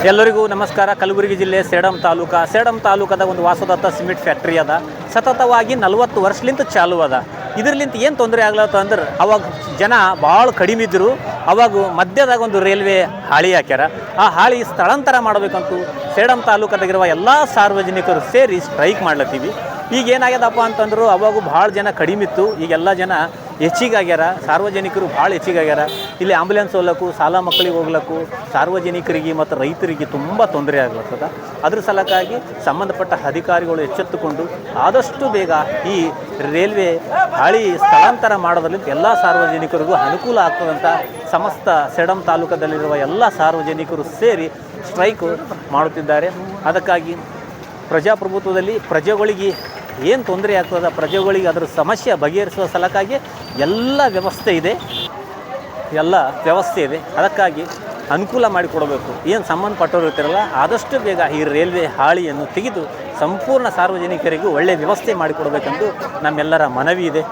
ಎಲ್ಲರಿಗೂ ನಮಸ್ಕಾರ. ಕಲಬುರಗಿ ಜಿಲ್ಲೆ ಸೇಡಂ ತಾಲೂಕದ ಒಂದು ವಾಸದತ್ತ ಸಿಮೆಂಟ್ ಫ್ಯಾಕ್ಟ್ರಿ ಅದ. ಸತತವಾಗಿ 40 ವರ್ಷಲಿಂತ ಚಾಲು ಅದ. ಇದರ್ಲಿಂತ ಏನು ತೊಂದರೆ ಆಗ್ಲತ್ತ ಅಂದ್ರೆ ಅವಾಗ ಜನ ಭಾಳ ಕಡಿಮೆ ಇದ್ದರು. ಅವಾಗ ಮಧ್ಯದಾಗ ಒಂದು ರೈಲ್ವೆ ಹಾಳಿ ಹಾಕ್ಯಾರ. ಆ ಹಾಳಿ ಸ್ಥಳಾಂತರ ಮಾಡಬೇಕಂತೂ ಸೇಡಂ ತಾಲೂಕದಾಗಿರುವ ಎಲ್ಲ ಸಾರ್ವಜನಿಕರು ಸೇರಿ ಸ್ಟ್ರೈಕ್ ಮಾಡ್ಲತ್ತೀವಿ. ಈಗ ಏನಾಗ್ಯದಪ್ಪ ಅಂತಂದ್ರು ಅವಾಗೂ ಭಾಳ ಜನ ಕಡಿಮೆ ಇತ್ತು, ಈಗೆಲ್ಲ ಜನ ಹೆಚ್ಚಿಗಾಗ್ಯಾರ. ಸಾರ್ವಜನಿಕರು ಭಾಳ ಹೆಚ್ಚಿಗಾಗ್ಯಾರ. ಇಲ್ಲಿ ಆಂಬುಲೆನ್ಸ್ ಹೋಗ್ಲಕ್ಕೂ, ಸಾಲ ಮಕ್ಕಳಿಗೆ ಹೋಗ್ಲಕ್ಕೂ ಸಾರ್ವಜನಿಕರಿಗೆ ಮತ್ತು ರೈತರಿಗೆ ತುಂಬ ತೊಂದರೆ ಆಗ್ಲತ್ತದ. ಅದ್ರ ಸಲಕ್ಕಾಗಿ ಸಂಬಂಧಪಟ್ಟ ಅಧಿಕಾರಿಗಳು ಎಚ್ಚೆತ್ತುಕೊಂಡು ಆದಷ್ಟು ಬೇಗ ಈ ರೈಲ್ವೆ ಹಾಳಿ ಸ್ಥಳಾಂತರ ಮಾಡೋದ್ರಿಂದ ಎಲ್ಲ ಸಾರ್ವಜನಿಕರಿಗೂ ಅನುಕೂಲ ಆಗ್ತದಂತ ಸಮಸ್ತ ಸೇಡಂ ತಾಲೂಕದಲ್ಲಿರುವ ಎಲ್ಲ ಸಾರ್ವಜನಿಕರು ಸೇರಿ ಸ್ಟ್ರೈಕ್ ಮಾಡುತ್ತಿದ್ದಾರೆ. ಅದಕ್ಕಾಗಿ ಪ್ರಜಾಪ್ರಭುತ್ವದಲ್ಲಿ ಪ್ರಜೆಗಳಿಗೆ ಏನು ತೊಂದರೆ ಆಗ್ತದೆ, ಪ್ರಜೆಗಳಿಗೆ ಅದರ ಸಮಸ್ಯೆ ಬಗೆಹರಿಸುವ ಸಲಕ್ಕಾಗಿ ಎಲ್ಲ ವ್ಯವಸ್ಥೆ ಇದೆ. ಅದಕ್ಕಾಗಿ ಅನುಕೂಲ ಮಾಡಿಕೊಡಬೇಕು. ಏನು ಸಂಬಂಧಪಟ್ಟವರು ಇರ್ತಾರಲ್ಲ ಆದಷ್ಟು ಬೇಗ ಈ ರೈಲ್ವೆ ಹಾಳಿಯನ್ನು ತೆಗೆದು ಸಂಪೂರ್ಣ ಸಾರ್ವಜನಿಕರಿಗೂ ಒಳ್ಳೆಯ ವ್ಯವಸ್ಥೆ ಮಾಡಿಕೊಡಬೇಕೆಂದು ನಮ್ಮೆಲ್ಲರ ಮನವಿ ಇದೆ.